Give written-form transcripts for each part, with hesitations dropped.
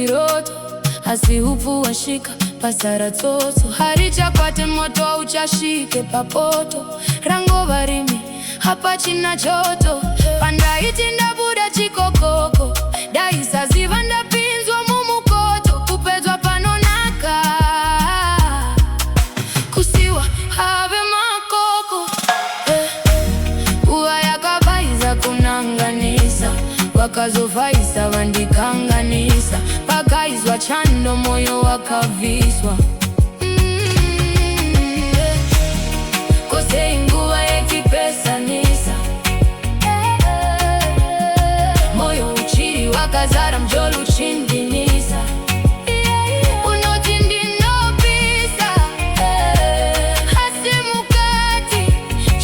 miroto asihupu washika pasara tsotso haricha kwate moto auchashike papoto rango varimi hapa china choto pandaiti ndabuda chikokoko daisa ziva ndapinzwa mumukoto kupedzwa panonaka kusiwa have makoko uwa yakavaiza kunanganisa wakazovaisa vandikanganisa pakaizwa chando moyo wakaviswa kose inguva yekipesanisa moyo uchiri wakazara mjolu uchindinisa unoti ndinopisa hasimukati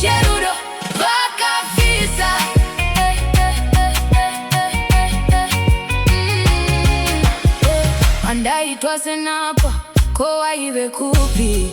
cherudo vakafisa andaitwa senapa kowa ive kupi